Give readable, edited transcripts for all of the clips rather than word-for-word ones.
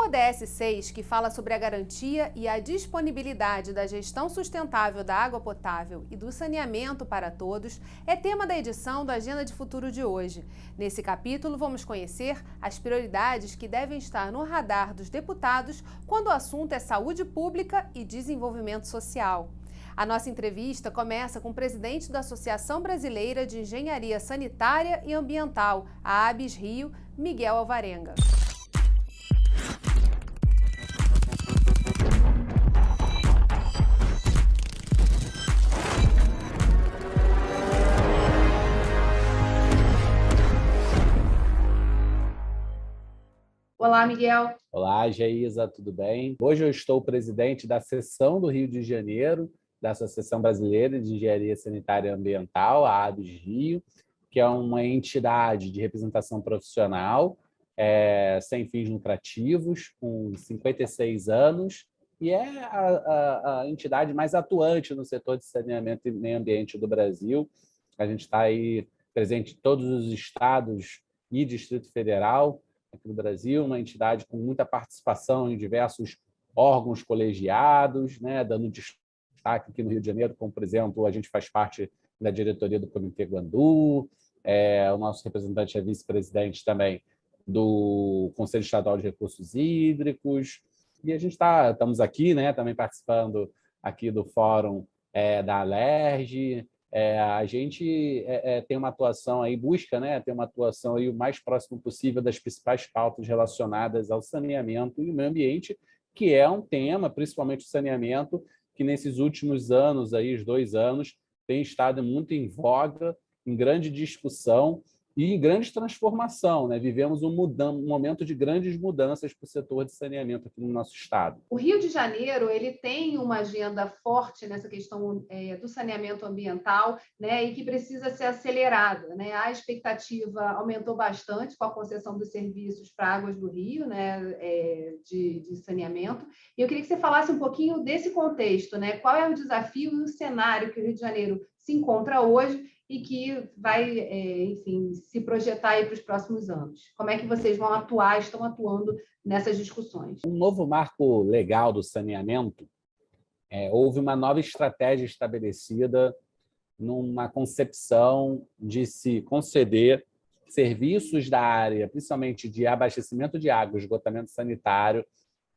ODS 6, que fala sobre a garantia e a disponibilidade da gestão sustentável da água potável e do saneamento para todos, é tema da edição do Agenda de Futuro de hoje. Nesse capítulo, vamos conhecer as prioridades que devem estar no radar dos deputados quando o assunto é saúde pública e desenvolvimento social. A nossa entrevista começa com o presidente da Associação Brasileira de Engenharia Sanitária e Ambiental, a ABS Rio, Miguel Alvarenga. Olá, Miguel. Olá, Geisa, tudo bem? Hoje eu estou presidente da seção do Rio de Janeiro, da Associação Brasileira de Engenharia Sanitária e Ambiental, a ABS Rio, que é uma entidade de representação profissional sem fins lucrativos, com 56 anos, e é a entidade mais atuante no setor de saneamento e meio ambiente do Brasil. A gente está aí presente em todos os estados e Distrito Federal, aqui no Brasil, uma entidade com muita participação em diversos órgãos colegiados, né, dando destaque aqui no Rio de Janeiro, como, por exemplo, a gente faz parte da diretoria do Comitê Guandu, o nosso representante é vice-presidente também do Conselho Estadual de Recursos Hídricos, e a gente estamos aqui, né, também participando aqui do Fórum da Alerj. A gente tem uma atuação aí, busca, né, ter uma atuação aí o mais próximo possível das principais pautas relacionadas ao saneamento e o meio ambiente, que é um tema, principalmente o saneamento, que nesses últimos anos, aí, os 2 anos, tem estado muito em voga, em grande discussão e em grande transformação, né? Vivemos um momento de grandes mudanças para o setor de saneamento aqui no nosso estado. O Rio de Janeiro ele tem uma agenda forte nessa questão do saneamento ambiental, né, e que precisa ser acelerada, né? A expectativa aumentou bastante com a concessão dos serviços para Águas do Rio, né, de saneamento. E eu queria que você falasse um pouquinho desse contexto, né? Qual é o desafio e o cenário que o Rio de Janeiro se encontra hoje e que vai, enfim, se projetar aí para os próximos anos. Como é que vocês vão atuar, estão atuando nessas discussões? Um novo marco legal do saneamento, houve uma nova estratégia estabelecida numa concepção de se conceder serviços da área, principalmente de abastecimento de água, esgotamento sanitário,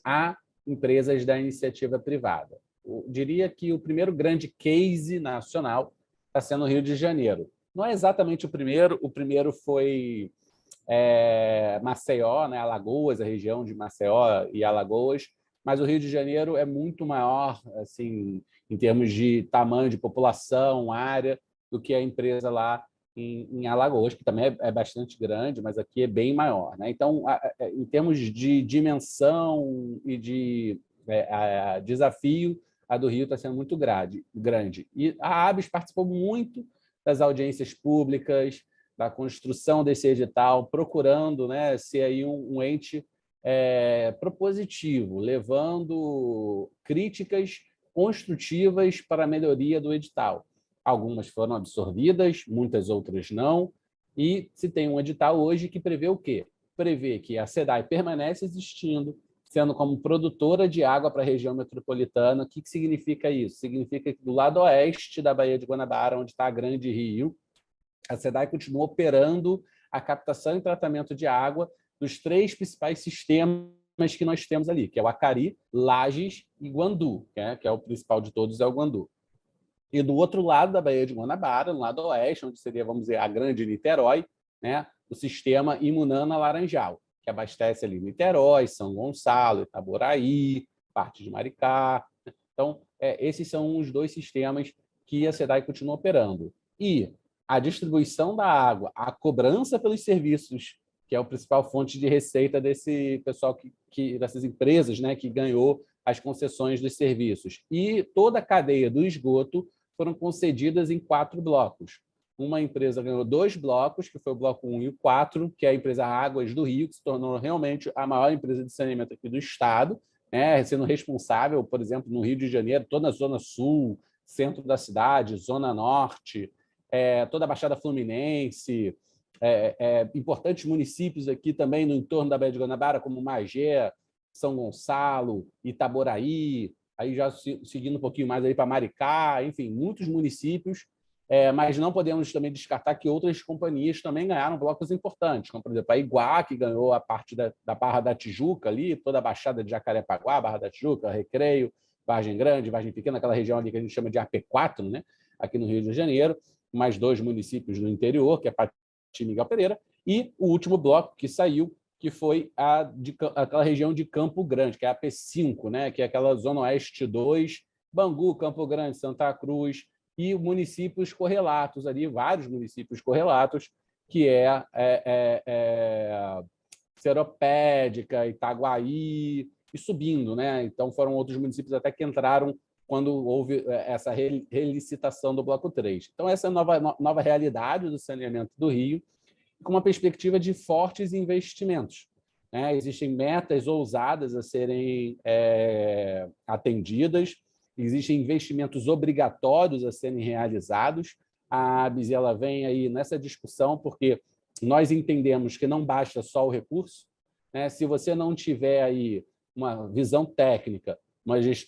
a empresas da iniciativa privada. Eu diria que o primeiro grande case nacional está sendo o Rio de Janeiro. Não é exatamente o primeiro foi Maceió, né, Alagoas, a região de Maceió e Alagoas, mas o Rio de Janeiro é muito maior, assim, em termos de tamanho de população, área, do que a empresa lá em Alagoas, que também é bastante grande, mas aqui é bem maior, né? Então, em termos de dimensão e de desafio, a do Rio está sendo muito grande. E a ABS participou muito das audiências públicas, da construção desse edital, procurando, né, ser aí um ente propositivo, levando críticas construtivas para a melhoria do edital. Algumas foram absorvidas, muitas outras não, e se tem um edital hoje que prevê o quê? Prevê que a SEDAI permanece existindo, sendo como produtora de água para a região metropolitana. O que significa isso? Significa que do lado oeste da Baía de Guanabara, onde está a Grande Rio, a SEDAI continua operando a captação e tratamento de água dos 3 principais sistemas que nós temos ali, que é o Acari, Lages e Guandu, que é o principal de todos, é o Guandu. E do outro lado da Baía de Guanabara, no lado oeste, onde seria, vamos dizer, a Grande Niterói, né, o sistema Imunana-Laranjal, que abastece ali Niterói, São Gonçalo, Itaboraí, parte de Maricá. Então, esses são os 2 sistemas que a SEDAI continua operando. E a distribuição da água, a cobrança pelos serviços, que é a principal fonte de receita desse pessoal, dessas empresas, né, que ganhou as concessões dos serviços. E toda a cadeia do esgoto foram concedidas em 4 blocos. Uma empresa ganhou 2 blocos, que foi o bloco 1 e o 4, que é a empresa Águas do Rio, que se tornou realmente a maior empresa de saneamento aqui do estado, né, sendo responsável, por exemplo, no Rio de Janeiro, toda a Zona Sul, centro da cidade, Zona Norte, toda a Baixada Fluminense, importantes municípios aqui também no entorno da Baía de Guanabara, como Magé, São Gonçalo, Itaboraí, aí já seguindo um pouquinho mais para Maricá, enfim, muitos municípios, mas não podemos também descartar que outras companhias também ganharam blocos importantes, como, por exemplo, a Iguá, que ganhou a parte da Barra da Tijuca ali, toda a Baixada de Jacarepaguá, Barra da Tijuca, Recreio, Vargem Grande, Vargem Pequena, aquela região ali que a gente chama de AP4, né? Aqui no Rio de Janeiro, mais 2 municípios do interior, que é Pati e Miguel Pereira, e o último bloco que saiu, que foi aquela região de Campo Grande, que é a AP5, né? Que é aquela Zona Oeste 2, Bangu, Campo Grande, Santa Cruz, e municípios correlatos ali, vários municípios correlatos, que Seropédica, Itaguaí, e subindo, né? Então, foram outros municípios até que entraram quando houve essa relicitação do Bloco 3. Então, essa é a nova realidade do saneamento do Rio, com uma perspectiva de fortes investimentos, né? Existem metas ousadas a serem atendidas, existem investimentos obrigatórios a serem realizados. A ABS ela vem aí nessa discussão porque nós entendemos que não basta só o recurso, né? Se você não tiver aí uma visão técnica,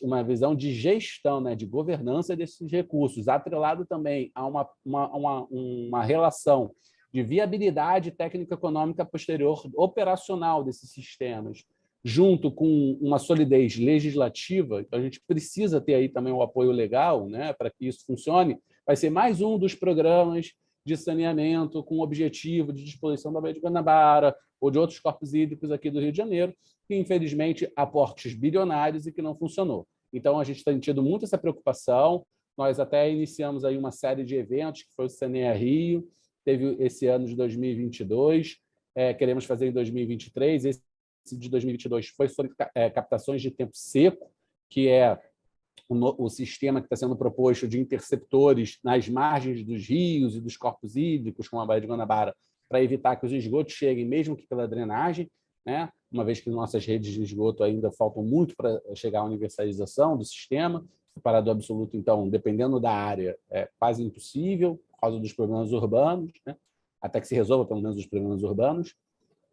uma visão de gestão, né, de governança desses recursos, atrelado também a uma relação de viabilidade técnico-econômica posterior operacional desses sistemas, junto com uma solidez legislativa, então a gente precisa ter aí também o apoio legal, né, para que isso funcione, vai ser mais um dos programas de saneamento com o objetivo de disposição da Baía de Guanabara ou de outros corpos hídricos aqui do Rio de Janeiro, que, infelizmente, aportes bilionários e que não funcionou. Então, a gente tem tido muito essa preocupação. Nós até iniciamos aí uma série de eventos, que foi o Saneia Rio, teve esse ano de 2022, queremos fazer em 2023. Esse de 2022 foi sobre captações de tempo seco, que é o sistema que está sendo proposto de interceptores nas margens dos rios e dos corpos hídricos, como a Baía de Guanabara, para evitar que os esgotos cheguem, mesmo que pela drenagem, né? Uma vez que nossas redes de esgoto ainda faltam muito para chegar à universalização do sistema. Separado absoluto, então, dependendo da área, é quase impossível, por causa dos problemas urbanos, né? Até que se resolva, pelo menos, os problemas urbanos.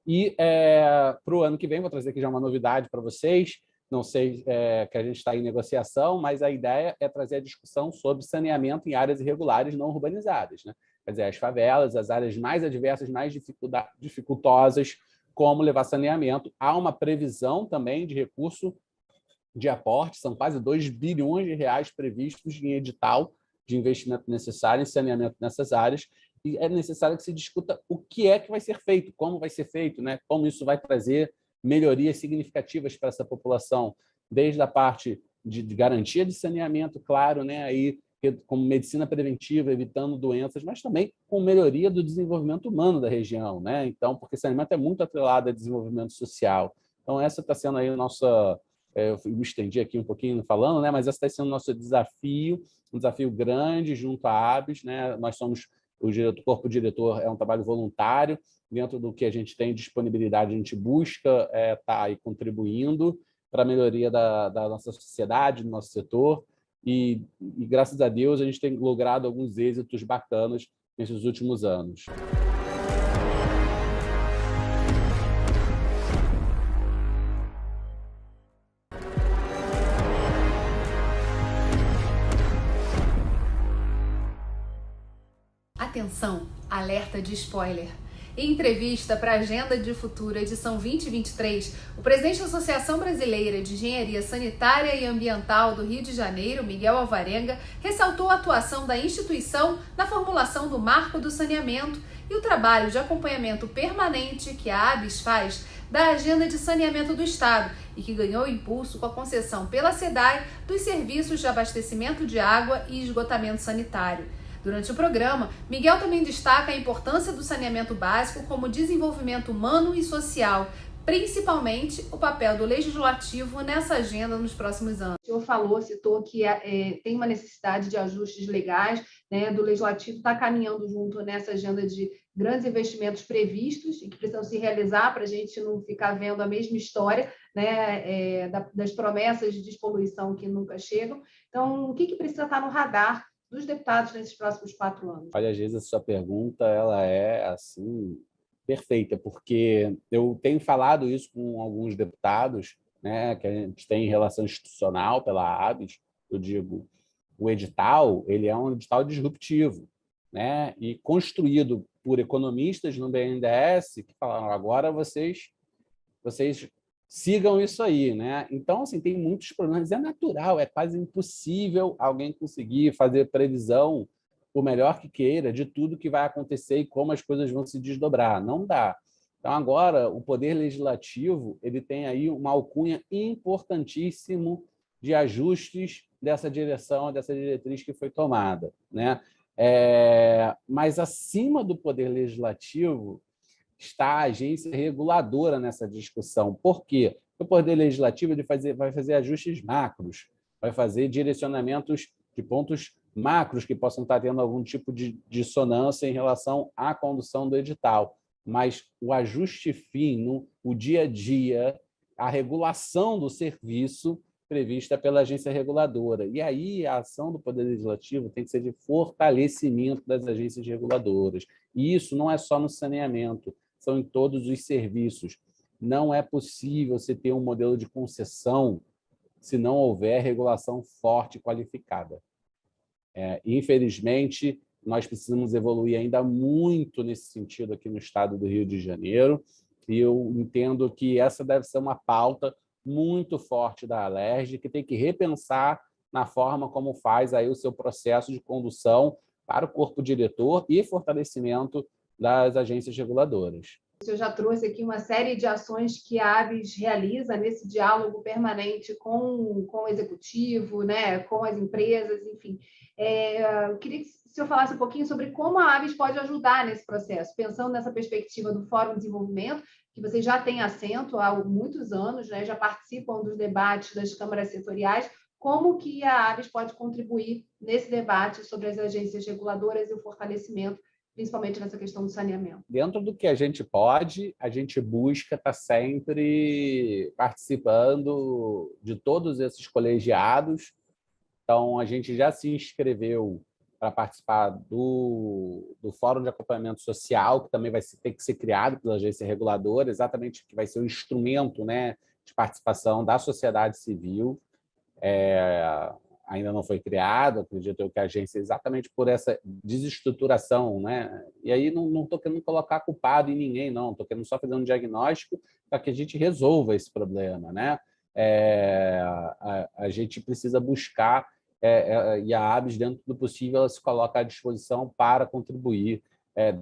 E para o ano que vem, vou trazer aqui já uma novidade para vocês. Não sei que a gente está em negociação, mas a ideia é trazer a discussão sobre saneamento em áreas irregulares não urbanizadas, né? Quer dizer, as favelas, as áreas mais adversas, mais dificultosas, como levar saneamento. Há uma previsão também de recurso de aporte, são quase 2 bilhões de reais previstos em edital de investimento necessário em saneamento nessas áreas, e é necessário que se discuta o que é que vai ser feito, como vai ser feito, né? Como isso vai trazer melhorias significativas para essa população, desde a parte de garantia de saneamento, claro, né? Aí, como medicina preventiva, evitando doenças, mas também com melhoria do desenvolvimento humano da região, né? Então, porque saneamento é muito atrelado a desenvolvimento social. Então, essa está sendo aí a nossa... Eu me estendi aqui um pouquinho falando, né? Mas esse está sendo o nosso desafio, um desafio grande junto à ABS, né? Nós somos o corpo diretor, é um trabalho voluntário, dentro do que a gente tem disponibilidade, a gente busca estar aí contribuindo para a melhoria da nossa sociedade, do nosso setor, e graças a Deus a gente tem logrado alguns êxitos bacanas nesses últimos anos. Atenção, alerta de spoiler. Em entrevista para a Agenda de Futuro, edição 2023, o presidente da Associação Brasileira de Engenharia Sanitária e Ambiental do Rio de Janeiro, Miguel Alvarenga, ressaltou a atuação da instituição na formulação do Marco do Saneamento e o trabalho de acompanhamento permanente que a ABS faz da Agenda de Saneamento do Estado e que ganhou impulso com a concessão pela SEDAI dos serviços de abastecimento de água e esgotamento sanitário. Durante o programa, Miguel também destaca a importância do saneamento básico como desenvolvimento humano e social, principalmente o papel do legislativo nessa agenda nos próximos anos. O senhor citou que tem uma necessidade de ajustes legais, né, do legislativo estar caminhando junto nessa agenda de grandes investimentos previstos e que precisam se realizar para a gente não ficar vendo a mesma história, né, das promessas de despoluição que nunca chegam. Então, o que precisa estar no radar dos deputados nesses próximos 4 anos? Olha, às vezes a sua pergunta ela é assim perfeita, porque eu tenho falado isso com alguns deputados né, que a gente tem em relação institucional pela ABS, eu digo, o edital ele é um edital disruptivo, né, e construído por economistas no BNDES que falaram, agora vocês sigam isso aí, né? Então, assim, tem muitos problemas. É natural, é quase impossível alguém conseguir fazer previsão, por melhor que queira, de tudo que vai acontecer e como as coisas vão se desdobrar. Não dá. Então, agora, o Poder Legislativo ele tem aí uma alcunha importantíssimo de ajustes dessa direção, dessa diretriz que foi tomada, né? Mas, acima do Poder Legislativo, está a agência reguladora nessa discussão. Por quê? O Poder Legislativo ele vai fazer ajustes macros, vai fazer direcionamentos de pontos macros que possam estar tendo algum tipo de dissonância em relação à condução do edital. Mas o ajuste fino, o dia a dia, a regulação do serviço prevista pela agência reguladora. E aí a ação do Poder Legislativo tem que ser de fortalecimento das agências reguladoras. E isso não é só no saneamento, são em todos os serviços. Não é possível você ter um modelo de concessão se não houver regulação forte e qualificada. Infelizmente, nós precisamos evoluir ainda muito nesse sentido aqui no estado do Rio de Janeiro, e eu entendo que essa deve ser uma pauta muito forte da Alerj, que tem que repensar na forma como faz aí o seu processo de condução para o corpo diretor e fortalecimento das agências reguladoras. Eu já trouxe aqui uma série de ações que a ABS realiza nesse diálogo permanente com o executivo, né, com as empresas, enfim. Eu queria que o senhor falasse um pouquinho sobre como a ABS pode ajudar nesse processo, pensando nessa perspectiva do Fórum de Desenvolvimento, que vocês já têm assento há muitos anos, né, já participam dos debates das câmaras setoriais, como que a ABS pode contribuir nesse debate sobre as agências reguladoras e o fortalecimento, principalmente nessa questão do saneamento? Dentro do que a gente pode, a gente busca estar sempre participando de todos esses colegiados. Então, a gente já se inscreveu para participar do Fórum de Acompanhamento Social, que também vai ter que ser criado pela agência reguladora, exatamente que vai ser um instrumento, né, de participação da sociedade civil. Ainda não foi criado, acredito eu que a agência, exatamente por essa desestruturação, né? E aí não estou querendo colocar culpado em ninguém, não, estou querendo só fazer um diagnóstico para que a gente resolva esse problema, né? A gente precisa buscar, e a ABS, dentro do possível, ela se coloca à disposição para contribuir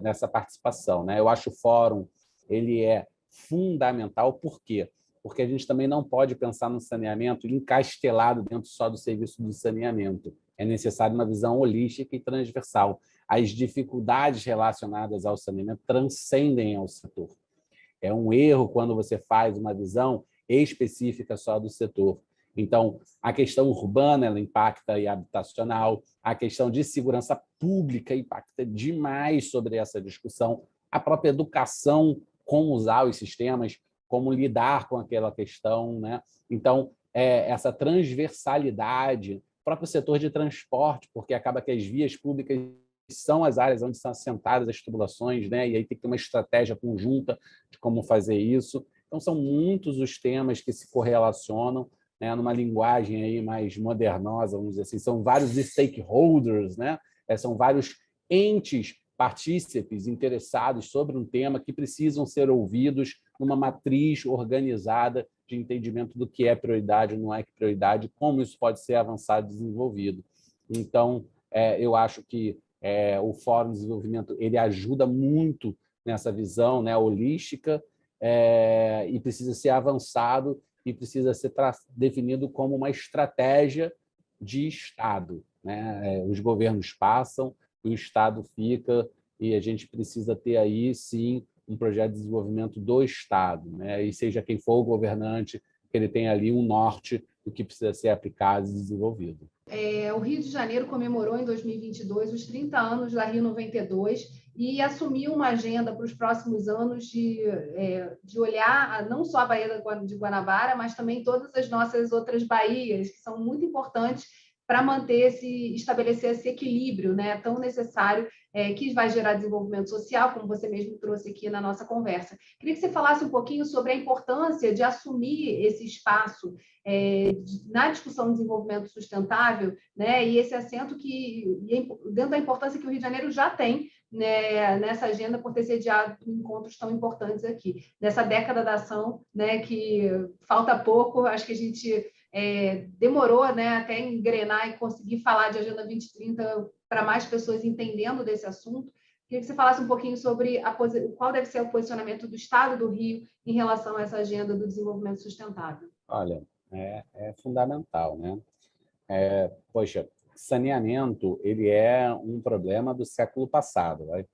nessa participação, né? Eu acho o fórum ele é fundamental, por quê? Porque a gente também não pode pensar no saneamento encastelado dentro só do serviço de saneamento. É necessário uma visão holística e transversal. As dificuldades relacionadas ao saneamento transcendem ao setor. É um erro quando você faz uma visão específica só do setor. Então, a questão urbana ela impacta e habitacional, a questão de segurança pública impacta demais sobre essa discussão, a própria educação, como usar os sistemas, como lidar com aquela questão, né? Então, essa transversalidade, o próprio setor de transporte, porque acaba que as vias públicas são as áreas onde são assentadas as tubulações, né? E aí tem que ter uma estratégia conjunta de como fazer isso. Então, são muitos os temas que se correlacionam, né? Numa linguagem aí mais modernosa, vamos dizer assim, são vários stakeholders, né? São vários entes partícipes interessados sobre um tema que precisam ser ouvidos numa matriz organizada de entendimento do que é prioridade, não é prioridade, como isso pode ser avançado e desenvolvido. Então, eu acho que o Fórum de Desenvolvimento ele ajuda muito nessa visão, né, holística, e precisa ser avançado e precisa ser definido como uma estratégia de Estado, né? Os governos passam, o Estado fica, e a gente precisa ter aí, sim, um projeto de desenvolvimento do Estado, né? E seja quem for o governante, que ele tenha ali um norte do que precisa ser aplicado e desenvolvido. O Rio de Janeiro comemorou em 2022 os 30 anos da Rio 92 e assumiu uma agenda para os próximos anos de olhar não só a Baía de Guanabara, mas também todas as nossas outras baías, que são muito importantes para estabelecer esse equilíbrio, né, tão necessário, que vai gerar desenvolvimento social, como você mesmo trouxe aqui na nossa conversa. Queria que você falasse um pouquinho sobre a importância de assumir esse espaço na discussão do desenvolvimento sustentável, né, e esse assento dentro da importância que o Rio de Janeiro já tem, né, nessa agenda, por ter sediado encontros tão importantes aqui. Nessa década da ação, né, que falta pouco, acho que a gente demorou, né, até engrenar e conseguir falar de Agenda 2030 para mais pessoas entendendo desse assunto. Queria que você falasse um pouquinho sobre qual deve ser o posicionamento do Estado do Rio em relação a essa agenda do desenvolvimento sustentável. Olha, é fundamental, né? Poxa, saneamento ele é um problema do século passado. Vai?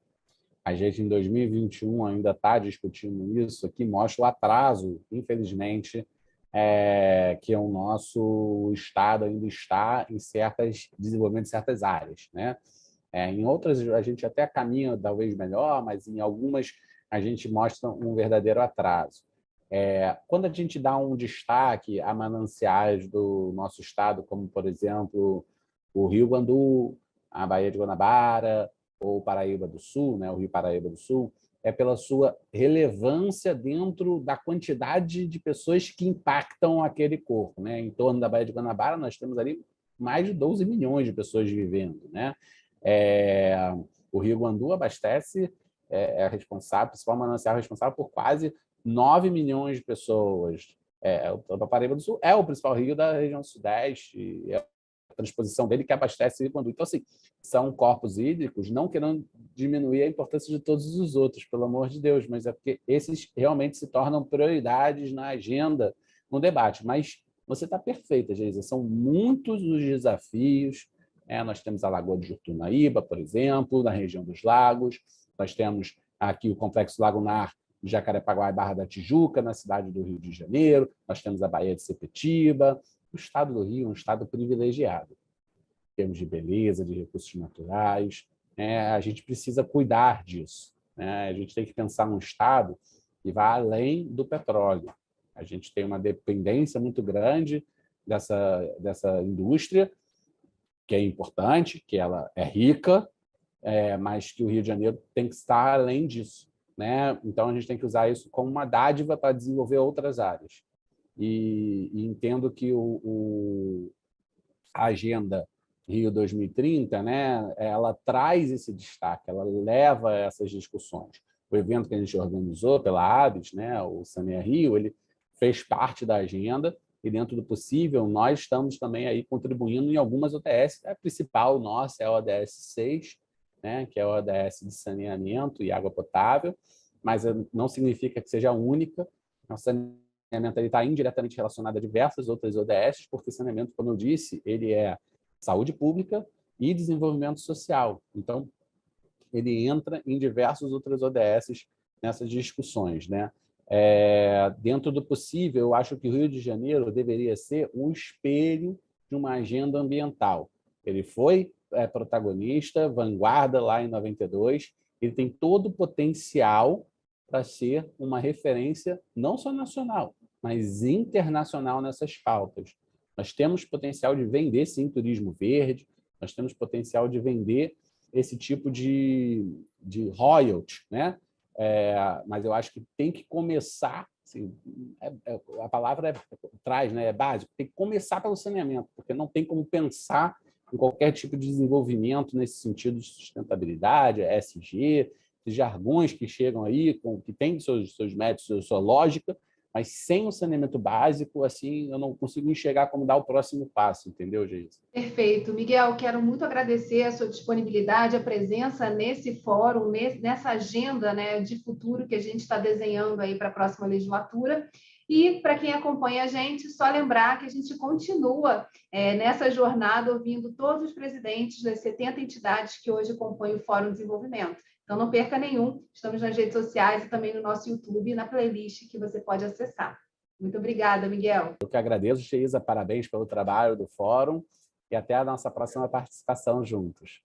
A gente, em 2021, ainda está discutindo isso, que mostra o atraso, infelizmente, que o nosso Estado ainda está em desenvolvimento de certas áreas, né? Em outras, a gente até caminha talvez melhor, mas em algumas a gente mostra um verdadeiro atraso. Quando a gente dá um destaque a mananciais do nosso Estado, como, por exemplo, o Rio Guandu, a Baía de Guanabara, ou Paraíba do Sul, né? O Rio Paraíba do Sul, é pela sua relevância dentro da quantidade de pessoas que impactam aquele corpo, né? Em torno da Baía de Guanabara, nós temos ali mais de 12 milhões de pessoas vivendo, né? O Rio Guandu abastece, é responsável, o principal manancial responsável por quase 9 milhões de pessoas. O Paraíba do Sul é o principal rio da região sudeste, a transposição dele que abastece o Rio Guandu. Então, assim, são corpos hídricos, não querendo diminuir a importância de todos os outros, pelo amor de Deus, mas é porque esses realmente se tornam prioridades na agenda, no debate. Mas você está perfeita, Geisa, são muitos os desafios. Nós temos a Lagoa de Jutunaíba, por exemplo, na região dos lagos, nós temos aqui o Complexo Lagunar de Jacarepaguá e Barra da Tijuca, na cidade do Rio de Janeiro, nós temos a Baía de Sepetiba. O estado do Rio é um estado privilegiado, em termos de beleza, de recursos naturais. A gente precisa cuidar disso. A gente tem que pensar num estado que vá além do petróleo. A gente tem uma dependência muito grande dessa indústria, que é importante, que ela é rica, mas que o Rio de Janeiro tem que estar além disso. Então, a gente tem que usar isso como uma dádiva para desenvolver outras áreas. E entendo que a Agenda Rio 2030, né, ela traz esse destaque, ela leva essas discussões. O evento que a gente organizou pela ABES, né, o Saneia Rio, ele fez parte da agenda e, dentro do possível, nós estamos também aí contribuindo em algumas ODS. A principal nossa é a ODS 6, né, que é a ODS de saneamento e água potável, mas não significa que seja a única. O saneamento está indiretamente relacionado a diversas outras ODS, porque saneamento, como eu disse, ele é saúde pública e desenvolvimento social. Então, ele entra em diversas outras ODS nessas discussões, né? Dentro do possível, eu acho que o Rio de Janeiro deveria ser um espelho de uma agenda ambiental. Ele foi protagonista, vanguarda lá em 92, ele tem todo o potencial para ser uma referência não só nacional, mas internacional nessas pautas. Nós temos potencial de vender, sim, turismo verde, nós temos potencial de vender esse tipo de royalty, né? Mas eu acho que tem que começar, assim, a palavra traz, né? É básico, tem que começar pelo saneamento, porque não tem como pensar em qualquer tipo de desenvolvimento nesse sentido de sustentabilidade, ESG, de jargões que chegam aí, que têm seus métodos, sua lógica, mas sem o saneamento básico, assim, eu não consigo enxergar como dar o próximo passo, entendeu, Geisa? Perfeito. Miguel, quero muito agradecer a sua disponibilidade, a presença nesse fórum, nessa agenda, né, de futuro que a gente está desenhando aí para a próxima legislatura. E, para quem acompanha a gente, só lembrar que a gente continua nessa jornada ouvindo todos os presidentes das 70 entidades que hoje compõem o Fórum de Desenvolvimento. Então, não perca nenhum. Estamos nas redes sociais e também no nosso YouTube e na playlist que você pode acessar. Muito obrigada, Miguel. Eu que agradeço, Geisa. Parabéns pelo trabalho do Fórum e até a nossa próxima participação juntos.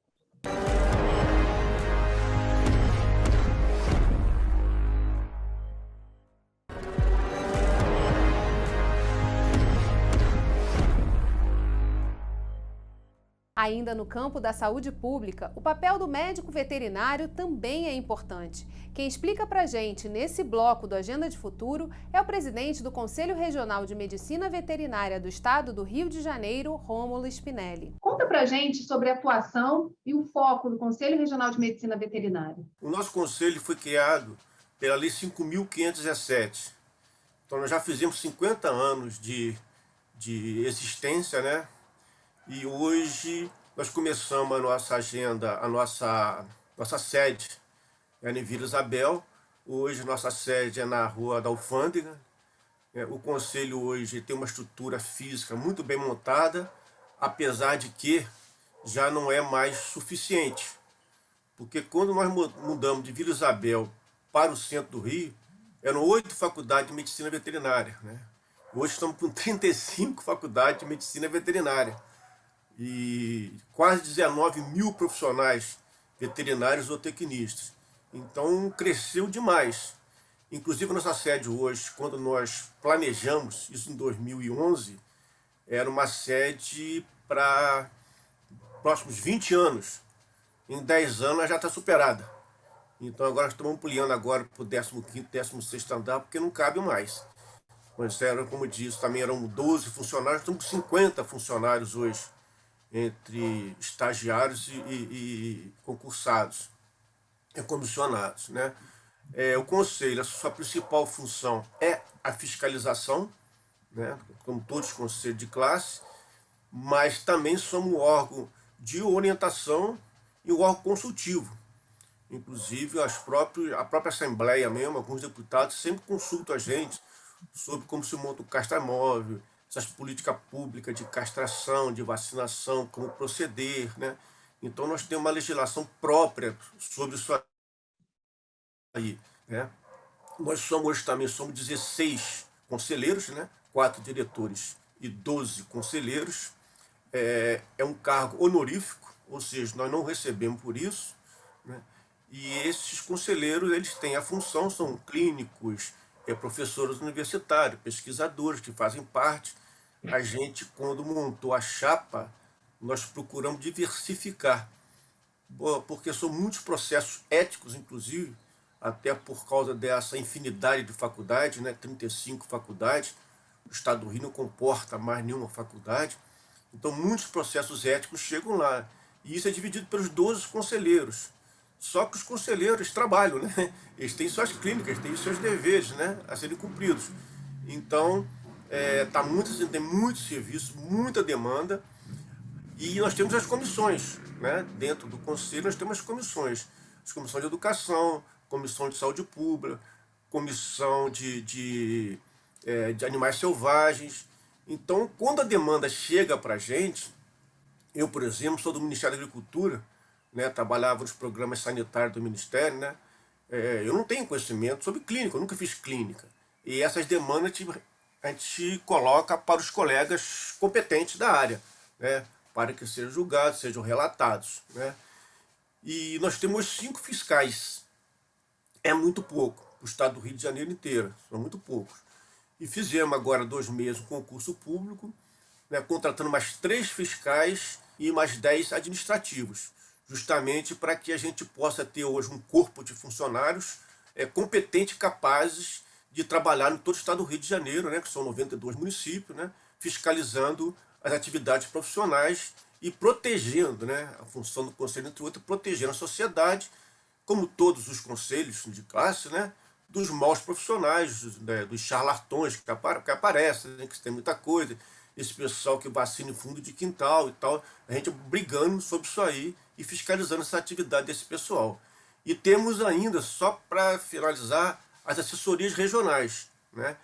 Ainda no campo da saúde pública, o papel do médico veterinário também é importante. Quem explica pra gente nesse bloco do Agenda de Futuro é o presidente do Conselho Regional de Medicina Veterinária do Estado do Rio de Janeiro, Rômulo Spinelli. Conta pra gente sobre a atuação e o foco do Conselho Regional de Medicina Veterinária. O nosso conselho foi criado pela Lei 5.517. Então, nós já fizemos 50 anos de existência, né? E hoje nós começamos a nossa agenda, a nossa sede é em Vila Isabel. Hoje nossa sede é na Rua da Alfândega. O Conselho hoje tem uma estrutura física muito bem montada, apesar de que já não é mais suficiente. Porque quando nós mudamos de Vila Isabel para o centro do Rio, eram 8 faculdades de medicina veterinária, né? Hoje estamos com 35 faculdades de medicina veterinária e quase 19 mil profissionais veterinários ou tecnistas. Então cresceu demais. Inclusive a nossa sede hoje, quando nós planejamos isso em 2011, era uma sede para próximos 20 anos. Em 10 anos ela já está superada. Então agora estamos ampliando agora para o 15º, 16º andar, porque não cabe mais. Mas era, como eu disse, também eram 12 funcionários, estamos com 50 funcionários hoje, entre estagiários e concursados, e comissionados, né? O Conselho, a sua principal função é a fiscalização, né? Como todos os conselhos de classe, mas também somos um órgão de orientação e um órgão consultivo. Inclusive, a própria Assembleia mesmo, alguns deputados sempre consultam a gente sobre como se monta o castramóvel, essas políticas públicas de castração, de vacinação, como proceder, né? Então, nós temos uma legislação própria sobre isso aí, né? Nós hoje também somos 16 conselheiros, né? 4 diretores e 12 conselheiros. É um cargo honorífico, ou seja, nós não recebemos por isso, né? E esses conselheiros, eles têm a função, são clínicos, professores universitários, pesquisadores que fazem parte. A gente, quando montou a chapa, nós procuramos diversificar, porque são muitos processos éticos, inclusive, até por causa dessa infinidade de faculdades, né? 35 faculdades, o Estado do Rio não comporta mais nenhuma faculdade, então muitos processos éticos chegam lá, e isso é dividido pelos 12 conselheiros. Só que os conselheiros trabalham, né? Eles têm suas clínicas, têm seus deveres, né, a serem cumpridos. Então, tem muito serviço, muita demanda, e nós temos as comissões, né? Dentro do conselho nós temos as comissões de educação, comissão de saúde pública, comissão de animais selvagens. Então, quando a demanda chega para a gente, eu, por exemplo, sou do Ministério da Agricultura, né, trabalhava nos programas sanitários do Ministério, né? Eu não tenho conhecimento sobre clínica, eu nunca fiz clínica. E essas demandas a gente coloca para os colegas competentes da área, né, para que sejam julgados, sejam relatados, né? E nós temos 5 fiscais. É muito pouco, o estado do Rio de Janeiro inteiro, são muito poucos. E fizemos agora 2 meses um concurso público, né, contratando mais 3 fiscais e mais 10 administrativos, justamente para que a gente possa ter hoje um corpo de funcionários competentes e capazes de trabalhar em todo o estado do Rio de Janeiro, né, que são 92 municípios, né, fiscalizando as atividades profissionais e protegendo, né, a função do conselho, entre outros, protegendo a sociedade, como todos os conselhos de classe, né, dos maus profissionais, né, dos charlatões que aparecem, né, que tem muita coisa, esse pessoal que vacina em fundo de quintal e tal, a gente brigando sobre isso aí e fiscalizando essa atividade desse pessoal. E temos ainda, só para finalizar, as assessorias regionais, né?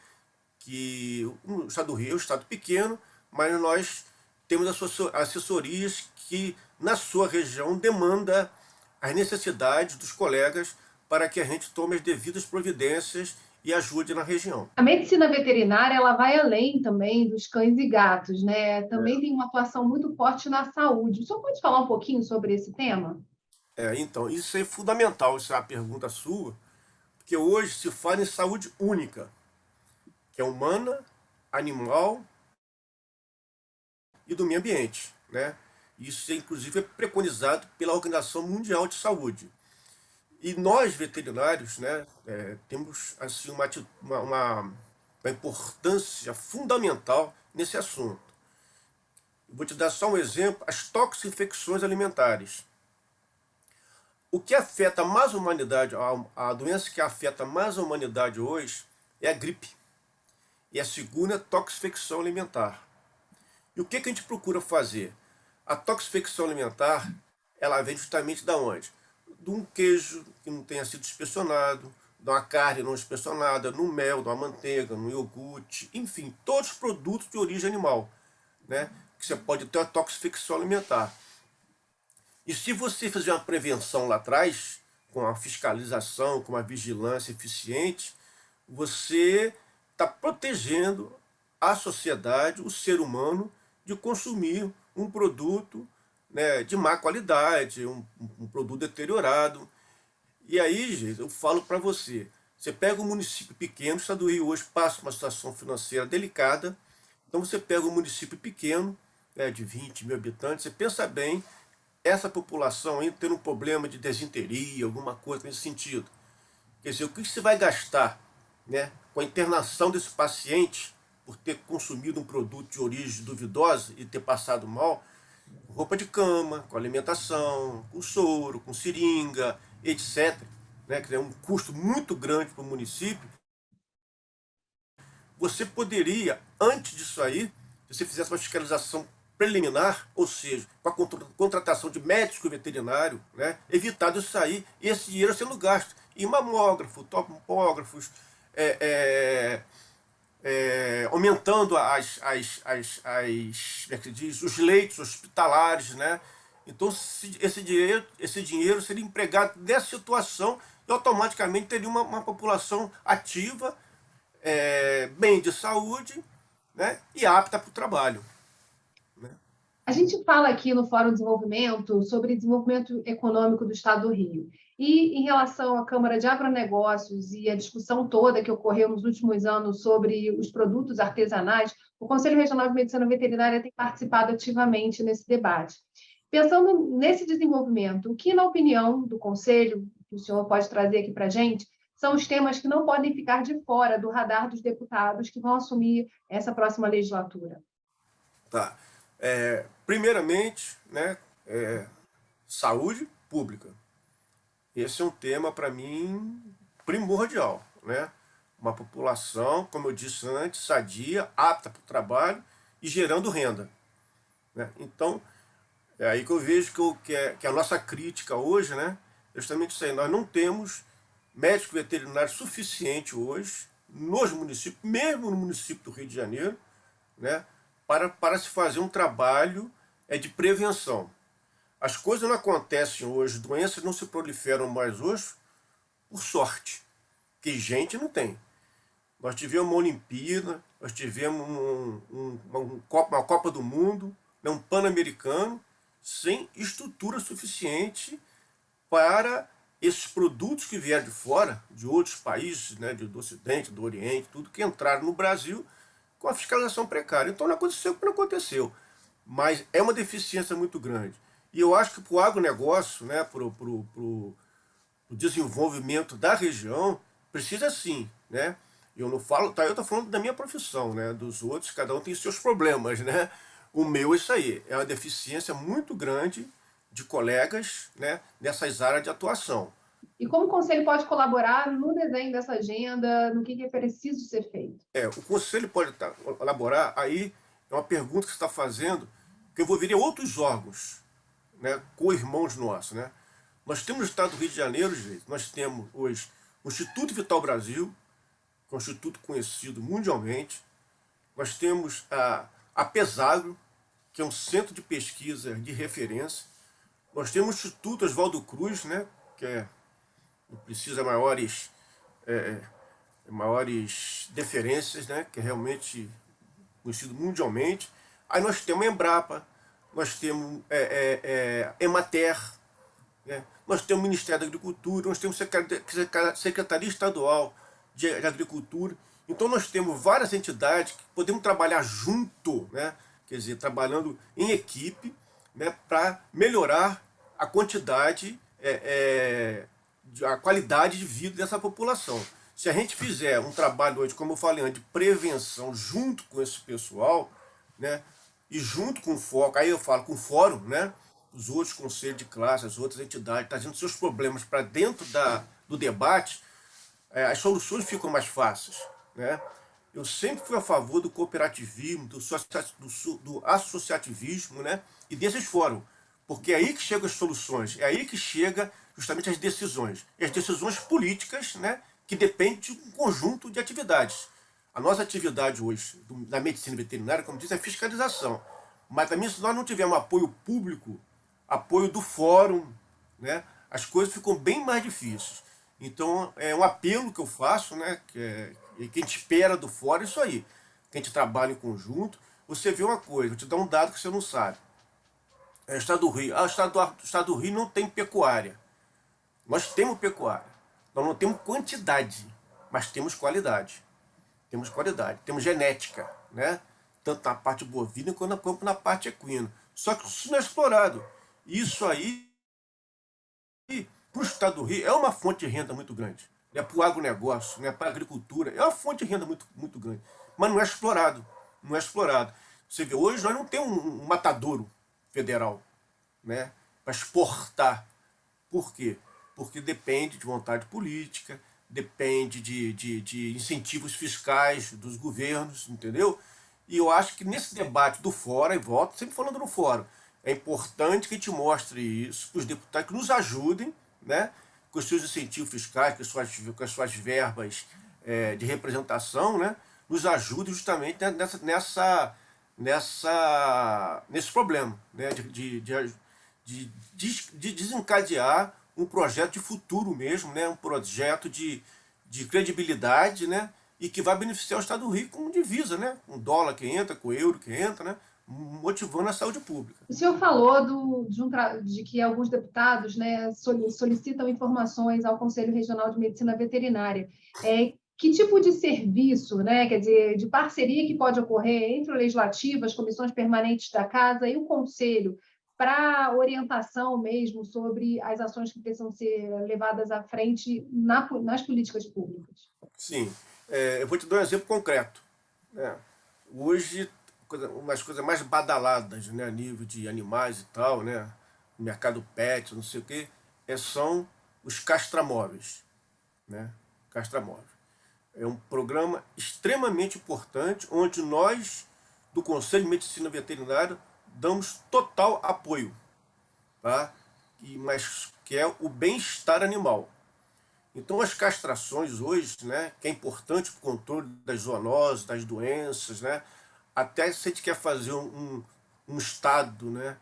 Que o estado do Rio é um estado pequeno, mas nós temos assessorias que, na sua região, demanda as necessidades dos colegas para que a gente tome as devidas providências e ajude na região. A medicina veterinária, ela vai além também dos cães e gatos, né? Também tem uma atuação muito forte na saúde. O senhor pode falar um pouquinho sobre esse tema? Então, isso é fundamental, essa é a pergunta sua, porque hoje se fala em saúde única, que é humana, animal e do meio ambiente, né? Isso, inclusive, é preconizado pela Organização Mundial de Saúde. E nós, veterinários, né, temos assim, uma importância fundamental nesse assunto. Eu vou te dar só um exemplo, as toxinfecções alimentares. O que afeta mais a humanidade, a doença que afeta mais a humanidade hoje é a gripe. E a segunda é a toxinfecção alimentar. E o que a gente procura fazer? A toxinfecção alimentar, ela vem justamente da onde? De um queijo que não tenha sido inspecionado, de uma carne não inspecionada, no mel, de uma manteiga, no iogurte, enfim, todos os produtos de origem animal, né? Que você pode ter uma toxinfecção alimentar. E se você fizer uma prevenção lá atrás, com uma fiscalização, com uma vigilância eficiente, você está protegendo a sociedade, o ser humano, de consumir um produto, né, de má qualidade, um produto deteriorado. E aí, gente, eu falo para você, você pega um município pequeno, o estado do Rio hoje passa uma situação financeira delicada, então você pega um município pequeno, né, de 20 mil habitantes, você pensa bem, essa população aí tendo um problema de desinteria, alguma coisa nesse sentido. Quer dizer, o que você vai gastar, né, com a internação desse paciente por ter consumido um produto de origem duvidosa e ter passado mal, roupa de cama, com alimentação, com soro, com seringa, etc., né, que é um custo muito grande para o município. Você poderia, antes disso aí, se você fizesse uma fiscalização preliminar, ou seja, com a contratação de médico veterinário, né, evitar isso aí e esse dinheiro sendo gasto em mamógrafo, topógrafos, aumentando como é que diz, os leitos hospitalares, né? Então esse dinheiro seria empregado nessa situação e automaticamente teria uma população ativa, bem de saúde, né? E apta para o trabalho. A gente fala aqui no Fórum de Desenvolvimento sobre desenvolvimento econômico do Estado do Rio. E em relação à Câmara de Agronegócios e a discussão toda que ocorreu nos últimos anos sobre os produtos artesanais, o Conselho Regional de Medicina Veterinária tem participado ativamente nesse debate. Pensando nesse desenvolvimento, o que, na opinião do Conselho, que o senhor pode trazer aqui para a gente, são os temas que não podem ficar de fora do radar dos deputados que vão assumir essa próxima legislatura? Tá. Primeiramente, né, saúde pública. Esse é um tema, para mim, primordial, né? Uma população, como eu disse antes, sadia, apta para o trabalho e gerando renda, né? Então, é aí que eu vejo que a nossa crítica hoje, né, é justamente isso aí. Nós não temos médico veterinário suficiente hoje nos municípios, mesmo no município do Rio de Janeiro, né, para se fazer um trabalho de prevenção. As coisas não acontecem hoje, doenças não se proliferam mais hoje por sorte, que gente não tem. Nós tivemos uma Olimpíada, nós tivemos uma Copa do Mundo, né, um Pan-Americano, sem estrutura suficiente para esses produtos que vieram de fora, de outros países, né, do Ocidente, do Oriente, tudo que entraram no Brasil, com a fiscalização precária. Então não aconteceu o que não aconteceu. Mas é uma deficiência muito grande. E eu acho que para o agronegócio, né, para o desenvolvimento da região, precisa sim. Né? Eu não falo, tá, eu estou falando da minha profissão, né, dos outros, cada um tem seus problemas. Né? O meu é isso aí, é uma deficiência muito grande de colegas, né, nessas áreas de atuação. E como o Conselho pode colaborar no desenho dessa agenda, no que é preciso ser feito? O Conselho pode colaborar, aí é uma pergunta que você está fazendo, que envolveria outros órgãos, né, co-irmãos nossos. Né? Nós temos no estado do Rio de Janeiro, gente, nós temos hoje o Instituto Vital Brasil, que é um instituto conhecido mundialmente, nós temos a Pesagro, que é um centro de pesquisa de referência, nós temos o Instituto Oswaldo Cruz, né, que não precisa maiores deferências, né, que é realmente conhecido mundialmente. Aí nós temos a Embrapa, nós temos Emater, né, nós temos o Ministério da Agricultura, nós temos a Secretaria Estadual de Agricultura. Então nós temos várias entidades que podemos trabalhar junto, né, quer dizer, trabalhando em equipe, né, para melhorar a quantidade, a qualidade de vida dessa população. Se a gente fizer um trabalho hoje, como eu falei antes, de prevenção junto com esse pessoal, né, e junto com o foco, aí eu falo com o fórum, né, os outros conselhos de classe, as outras entidades, trazendo seus problemas para dentro do debate, as soluções ficam mais fáceis, né? Eu sempre fui a favor do cooperativismo, do associativismo, né, e desses fóruns, porque é aí que chegam as soluções, é aí que chega justamente as decisões. E as decisões políticas, né, que dependem de um conjunto de atividades. A nossa atividade hoje, da medicina veterinária, como disse, é fiscalização. Mas também, se nós não tivermos apoio público, apoio do fórum, né, as coisas ficam bem mais difíceis. Então, é um apelo que eu faço, né, que a gente espera do fórum, é isso aí. Que a gente trabalha em conjunto. Você vê uma coisa, vou te dar um dado que você não sabe. O Estado do Rio. O Estado do Rio não tem pecuária. Nós temos pecuária. Nós não temos quantidade, mas temos qualidade. Temos qualidade, temos genética, né? Tanto na parte bovina quanto na parte equina. Só que isso não é explorado. Isso aí, para o Estado do Rio, é uma fonte de renda muito grande. Né? Para o agronegócio, né? Para a agricultura, é uma fonte de renda muito, muito grande. Mas não é explorado. Não é explorado. Você vê, hoje nós não temos um matadouro federal, né, para exportar. Por quê? Porque depende de vontade política, depende de incentivos fiscais dos governos, entendeu? E eu acho que nesse debate do fórum, e volto sempre falando no fórum, é importante que a gente mostre isso para os deputados, que nos ajudem, né, com os seus incentivos fiscais, com as suas verbas de representação, né, nos ajudem justamente nesse problema, né, de desencadear um projeto de futuro mesmo, né, um projeto de credibilidade, né, e que vai beneficiar o Estado do Rio com divisa, né, com dólar que entra, com euro que entra, né, motivando a saúde pública. O senhor falou de que alguns deputados, né, solicitam informações ao Conselho Regional de Medicina Veterinária. Que tipo de serviço, né, quer dizer, de parceria que pode ocorrer entre o Legislativo, as comissões permanentes da Casa e o Conselho, para orientação mesmo sobre as ações que precisam ser levadas à frente nas políticas públicas? Sim. Eu vou te dar um exemplo concreto. Né? Hoje, umas coisas mais badaladas, né, a nível de animais e tal, né, no mercado pet, não sei o quê, são os castramóveis. Né? Castramóveis. É um programa extremamente importante, onde nós, do Conselho de Medicina Veterinária, damos total apoio, tá? Mas que é o bem-estar animal. Então, as castrações hoje, né, que é importante para o controle das zoonoses, das doenças, né, até se a gente quer fazer um estado, né,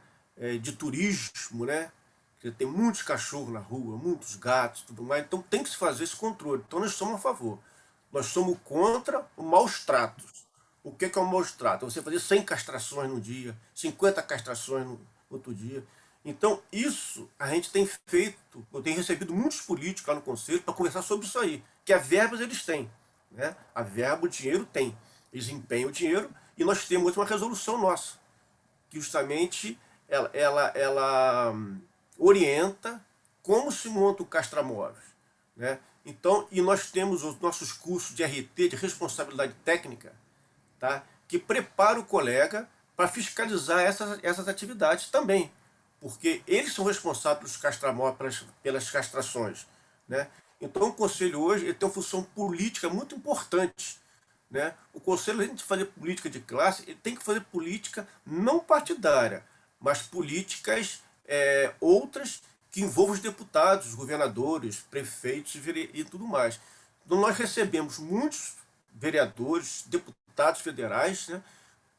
de turismo, né, que tem muitos cachorros na rua, muitos gatos, tudo mais, então tem que se fazer esse controle. Então, nós somos a favor. Nós somos contra o maus tratos. O que é o maus trato? Você fazer 100 castrações no dia, 50 castrações no outro dia. Então, isso a gente tem feito, eu tenho recebido muitos políticos lá no Conselho para conversar sobre isso aí, que a verbas eles têm. Né? A verba, o dinheiro tem. Eles empenham o dinheiro e nós temos uma resolução nossa, que justamente ela orienta como se monta o castramóvel. Né? Então, e nós temos os nossos cursos de RT, de responsabilidade técnica, tá? Que prepara o colega para fiscalizar essas atividades também, porque eles são responsáveis pelos castramóveis, pelas castrações. Né? Então, o Conselho hoje ele tem uma função política muito importante. Né? O Conselho, além de fazer política de classe, ele tem que fazer política não partidária, mas políticas outras que envolvam os deputados, os governadores, prefeitos e tudo mais. Então, nós recebemos muitos vereadores, deputados federais, né,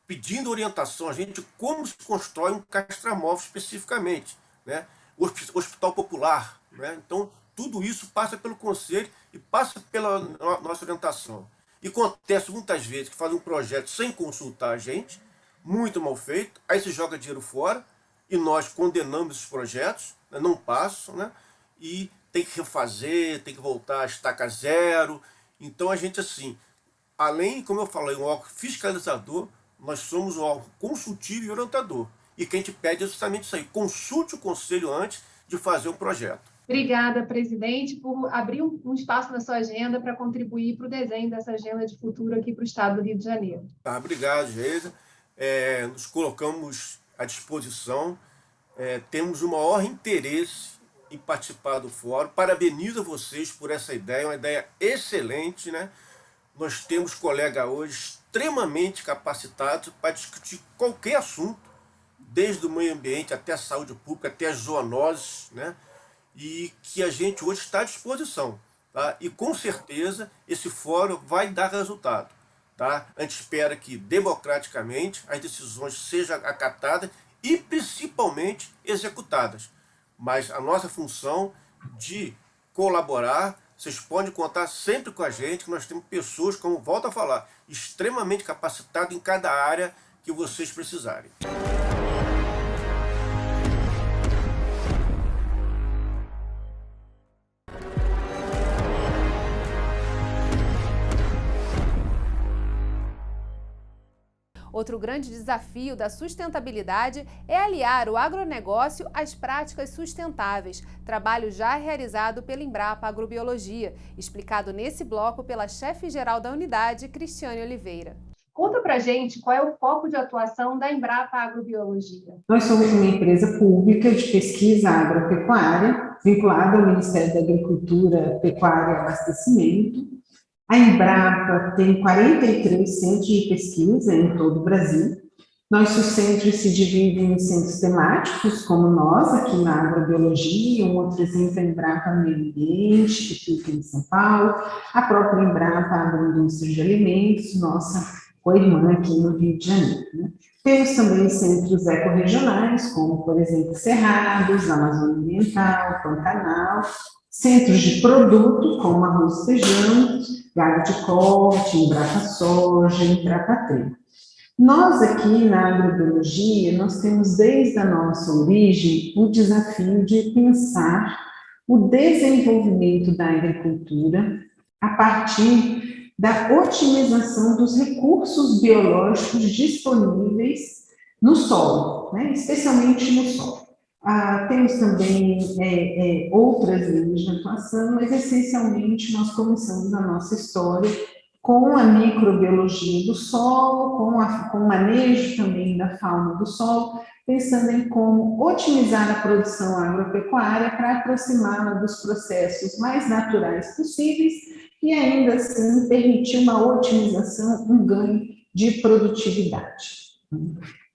pedindo orientação a gente de como se constrói um castramóvel especificamente. Né? O Hospital Popular. Né? Então, tudo isso passa pelo Conselho e passa pela nossa orientação. E acontece muitas vezes que fazem um projeto sem consultar a gente, muito mal feito, aí se joga dinheiro fora, e nós condenamos esses projetos, né, não passam, né, e tem que refazer, tem que voltar a estaca zero. Então a gente, assim, além, como eu falei, um órgão fiscalizador, nós somos um órgão consultivo e orientador. e que a gente pede é justamente isso aí, consulte o conselho antes de fazer um projeto. Obrigada, presidente, por abrir um espaço na sua agenda para contribuir para o desenho dessa agenda de futuro aqui para o estado do Rio de Janeiro. Tá, obrigado, Geisa. Nos colocamos à disposição, temos o maior interesse em participar do fórum. Parabenizo vocês por essa ideia, uma ideia excelente, né? Nós temos colegas hoje extremamente capacitados para discutir qualquer assunto, desde o meio ambiente até a saúde pública, até as zoonoses, né? E que a gente hoje está à disposição, tá? E com certeza esse fórum vai dar resultado, tá? A gente espera que democraticamente as decisões sejam acatadas e principalmente executadas. Mas a nossa função de colaborar, vocês podem contar sempre com a gente, que nós temos pessoas, como volto a falar, extremamente capacitadas em cada área que vocês precisarem. Outro grande desafio da sustentabilidade é aliar o agronegócio às práticas sustentáveis, trabalho já realizado pela Embrapa Agrobiologia, explicado nesse bloco pela chefe-geral da unidade, Cristiane Oliveira. Conta para a gente qual é o foco de atuação da Embrapa Agrobiologia. Nós somos uma empresa pública de pesquisa agropecuária, vinculada ao Ministério da Agricultura, Pecuária e Abastecimento. A Embrapa tem 43 centros de pesquisa em todo o Brasil. Nossos centros se dividem em centros temáticos, como nós, aqui na Agrobiologia, um outro exemplo é a Embrapa Meio Ambiente, que fica em São Paulo, a própria Embrapa Agroindústria de Alimentos, nossa co-irmã aqui no Rio de Janeiro, né? Temos também centros ecorregionais, como, por exemplo, Cerrados, Amazônia Ambiental, Pantanal, centros de produto, como arroz e feijão, gado de corte, Embrapa Soja, Embrapa Trigo. Nós aqui na agrobiologia, nós temos desde a nossa origem o desafio de pensar o desenvolvimento da agricultura a partir da otimização dos recursos biológicos disponíveis no solo, né? Especialmente no solo. Temos também outras linhas de atuação, mas essencialmente nós começamos a nossa história com a microbiologia do solo, com o manejo também da fauna do solo, pensando em como otimizar a produção agropecuária para aproximá-la dos processos mais naturais possíveis e ainda assim permitir uma otimização, um ganho de produtividade.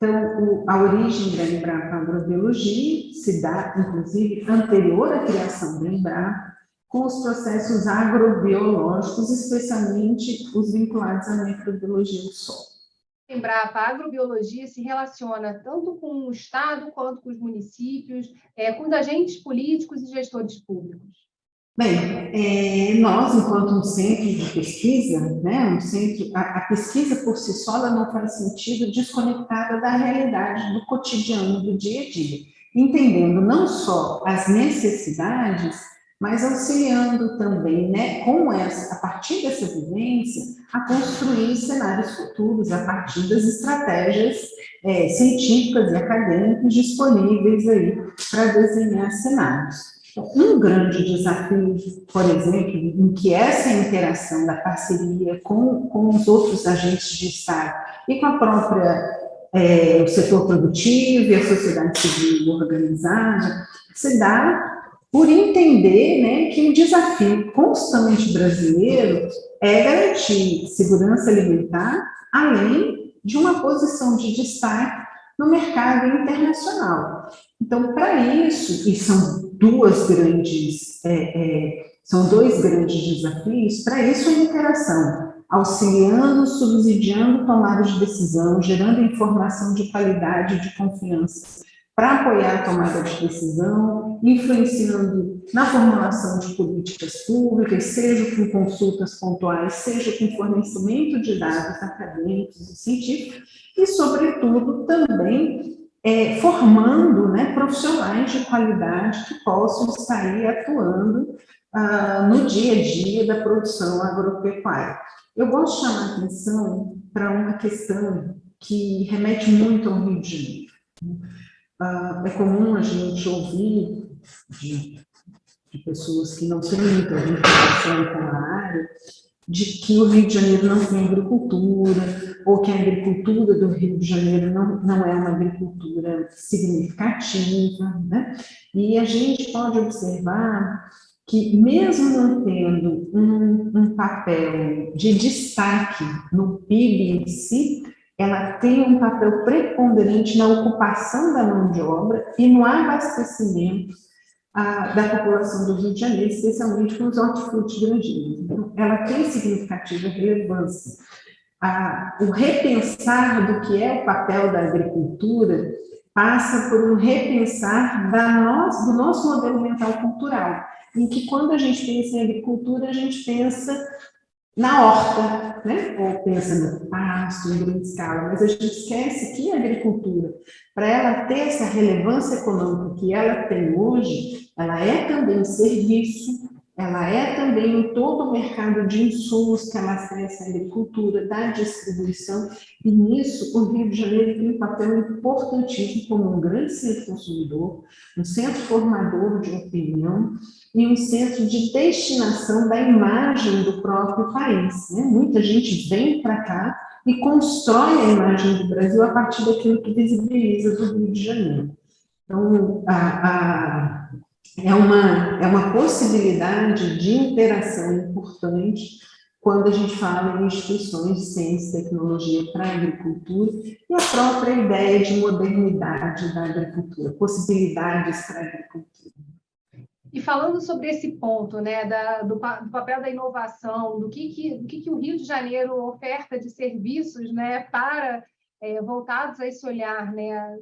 Então, a origem da Embrapa Agrobiologia se dá, inclusive, anterior à criação da Embrapa, com os processos agrobiológicos, especialmente os vinculados à microbiologia do solo. A Embrapa Agrobiologia se relaciona tanto com o Estado quanto com os municípios, com os agentes políticos e gestores públicos. Bem, nós, enquanto um centro de pesquisa, né, a pesquisa por si só ela não faz sentido desconectada da realidade do cotidiano, do dia a dia, entendendo não só as necessidades, mas auxiliando também, né, a partir dessa vivência, a construir cenários futuros a partir das estratégias científicas e acadêmicas disponíveis aí para desenhar cenários. Um grande desafio, por exemplo, em que essa interação da parceria com os outros agentes de Estado e com a própria, o setor produtivo e a sociedade civil organizada, se dá por entender, né, que o desafio constante brasileiro é garantir segurança alimentar, além de uma posição de destaque no mercado internacional. Então, para isso, e são dois grandes desafios, para isso a interação, auxiliando, subsidiando tomada de decisão, gerando informação de qualidade e de confiança para apoiar a tomada de decisão, influenciando na formulação de políticas públicas, seja com consultas pontuais, seja com fornecimento de dados acadêmicos e científicos, e, sobretudo, também formando, né, profissionais de qualidade que possam estar aí atuando no dia a dia da produção agropecuária. Eu gosto de chamar a atenção para uma questão que remete muito ao Rio de Janeiro. É comum a gente ouvir de pessoas que não têm muita vinculação com a área, de que o Rio de Janeiro não tem agricultura, ou que a agricultura do Rio de Janeiro não é uma agricultura significativa, né? E a gente pode observar que, mesmo não tendo um papel de destaque no PIB em si, ela tem um papel preponderante na ocupação da mão de obra e no abastecimento da população do Rio de Janeiro, especialmente com os hortifruti granjeiros. Então, ela tem significativa relevância. O repensar do que é o papel da agricultura passa por um repensar do nosso modelo mental cultural, em que, quando a gente pensa em agricultura, a gente pensa na horta, né? Ou pensa no pasto, em grande escala, mas a gente esquece que a agricultura, para ela ter essa relevância econômica que ela tem hoje, ela é também serviço, ela é também todo o mercado de insumos que abastece a agricultura, da distribuição, e nisso o Rio de Janeiro tem um papel importantíssimo como um grande centro consumidor, um centro formador de opinião e um centro de destinação da imagem do próprio país, né? Muita gente vem para cá e constrói a imagem do Brasil a partir daquilo que visibiliza do Rio de Janeiro. Então, é uma possibilidade de interação importante quando a gente fala em instituições de ciência e tecnologia para a agricultura e a própria ideia de modernidade da agricultura, possibilidades para a agricultura. E falando sobre esse ponto, né, do papel da inovação, do que o Rio de Janeiro oferta de serviços, né, voltados a esse olhar, né,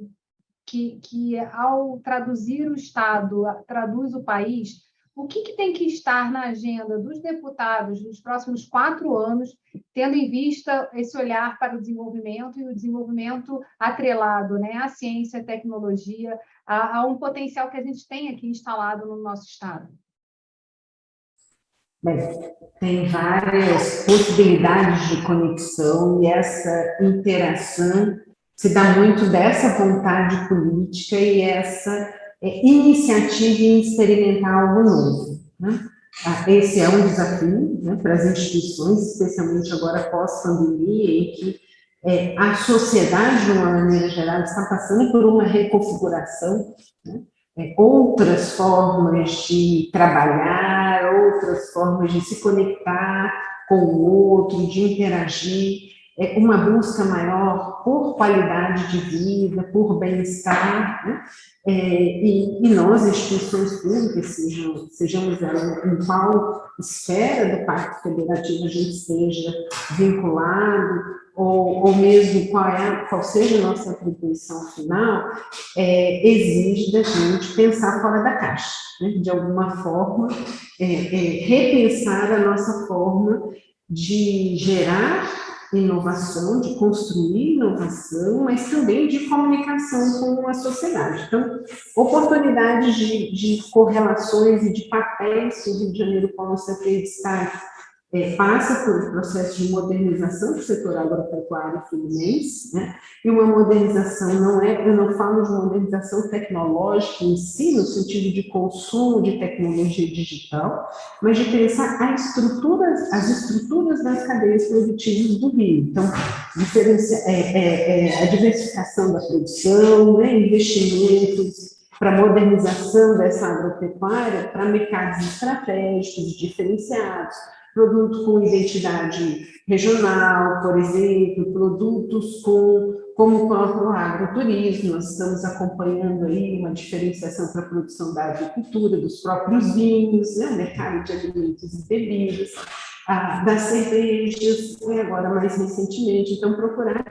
que ao traduzir o Estado, traduz o país, o que tem que estar na agenda dos deputados nos próximos 4 anos, tendo em vista esse olhar para o desenvolvimento e o desenvolvimento atrelado, né, à ciência e tecnologia, a um potencial que a gente tem aqui instalado no nosso Estado? Bem, tem várias possibilidades de conexão e essa interação se dá muito dessa vontade política e essa iniciativa em experimentar algo novo, né? Esse é um desafio, né, para as instituições, especialmente agora pós-pandemia, em que a sociedade, de uma maneira geral, está passando por uma reconfiguração, né? Outras formas de trabalhar, outras formas de se conectar com o outro, de interagir, uma busca maior por qualidade de vida, por bem-estar, né? E nós, instituições públicas, sejamos em qual esfera do Pacto Federativo a gente esteja vinculado, ou mesmo qual seja a nossa atribuição final, exige da gente pensar fora da caixa, né? De alguma forma, repensar a nossa forma de gerar inovação, de construir inovação, mas também de comunicação com a sociedade. Então, oportunidades de correlações e de papéis que o Rio de Janeiro possa ter destaque, passa por um processo de modernização do setor agropecuário fluminense, né? E uma modernização eu não falo de modernização tecnológica em si, no sentido de consumo de tecnologia digital, mas de pensar as estruturas das cadeias produtivas do Rio. Então, a diversificação da produção, né? Investimentos para a modernização dessa agropecuária, para mercados estratégicos, diferenciados, produto com identidade regional, por exemplo, produtos como o próprio agroturismo. Nós estamos acompanhando aí uma diferenciação para a produção da agricultura, dos próprios vinhos, né, o mercado de alimentos e bebidas, das cervejas, e agora mais recentemente. Então, procurar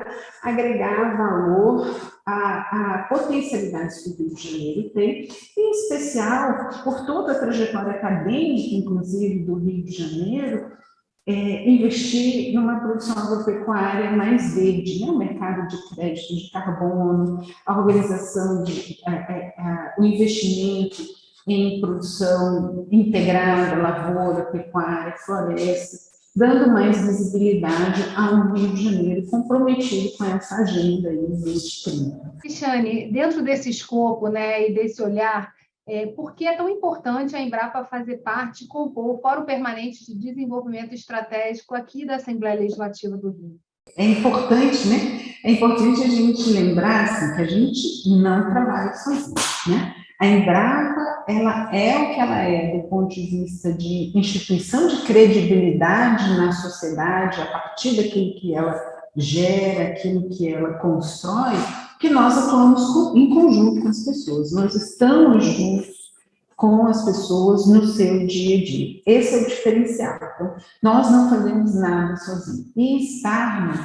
agregar valor a potencialidades que o Rio de Janeiro tem, em especial por toda a trajetória acadêmica, inclusive, do Rio de Janeiro, investir numa produção agropecuária mais verde, né? O mercado de crédito de carbono, a organização, o investimento em produção integrada, lavoura, pecuária, floresta, dando mais visibilidade a um Rio de Janeiro comprometido com essa agenda aí 2030. Cristiane, dentro desse escopo, né, e desse olhar, por que é tão importante a Embrapa fazer parte e compor o Fórum Permanente de Desenvolvimento Estratégico aqui da Assembleia Legislativa do Rio? É importante, né? É importante a gente lembrar assim, que a gente não trabalha sozinho, né? A Embrapa, ela é o que ela é do ponto de vista de instituição de credibilidade na sociedade, a partir daquilo que ela gera, aquilo que ela constrói, que nós atuamos em conjunto com as pessoas. Nós estamos juntos com as pessoas no seu dia a dia. Esse é o diferencial. Então, nós não fazemos nada sozinhos. E estarmos,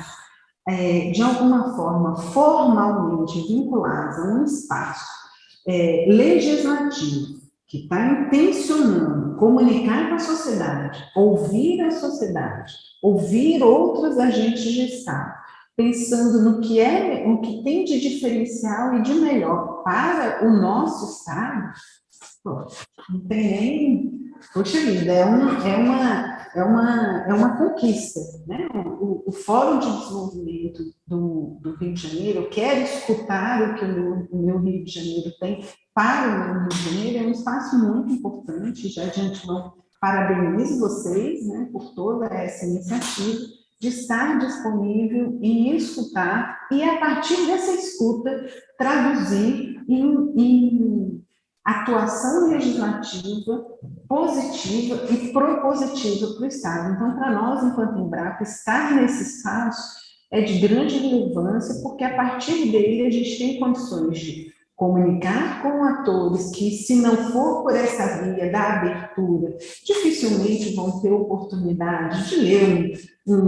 de alguma forma, formalmente vinculados a um espaço legislativo que está intencionando comunicar com a sociedade, ouvir outros agentes de Estado, pensando no que tem de diferencial e de melhor para o nosso Estado. Pô, não tem nem... Poxa vida, é uma conquista, né? O Fórum de Desenvolvimento do Rio de Janeiro quer escutar o que o meu Rio de Janeiro tem para o meu Rio de Janeiro, é um espaço muito importante, já de antemão parabenizo vocês, né, por toda essa iniciativa de estar disponível e escutar, e a partir dessa escuta traduzir em atuação legislativa positiva e propositiva para o Estado. Então, para nós, enquanto Embrapa, estar nesse espaço é de grande relevância, porque a partir dele a gente tem condições de comunicar com atores que, se não for por essa via da abertura, dificilmente vão ter oportunidade de ler um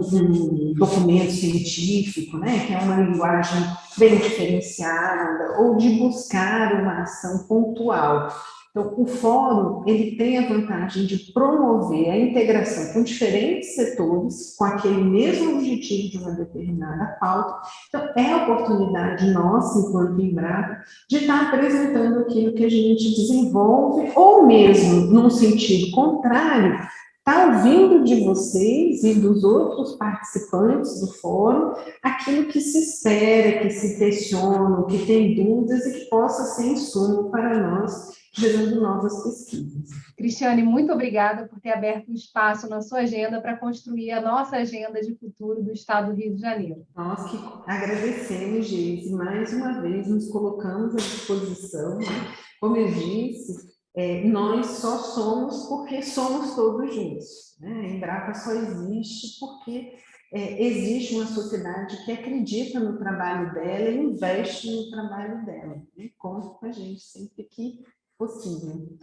documento científico, né, que é uma linguagem bem diferenciada, ou de buscar uma ação pontual. Então, o fórum, ele tem a vantagem de promover a integração com diferentes setores, com aquele mesmo objetivo de uma determinada pauta. Então, é a oportunidade nossa, enquanto Embrapa, de estar apresentando aquilo que a gente desenvolve, ou mesmo, num sentido contrário, está ouvindo de vocês e dos outros participantes do fórum aquilo que se espera, que se questiona, que tem dúvidas e que possa ser insumo para nós, gerando novas pesquisas. Cristiane, muito obrigada por ter aberto um espaço na sua agenda para construir a nossa agenda de futuro do Estado do Rio de Janeiro. Nós que agradecemos, Geise, mais uma vez nos colocamos à disposição, né? Como eu disse, nós só somos porque somos todos juntos, né? A Embrapa só existe porque existe uma sociedade que acredita no trabalho dela e investe no trabalho dela, né? Conta com a gente sempre que possível.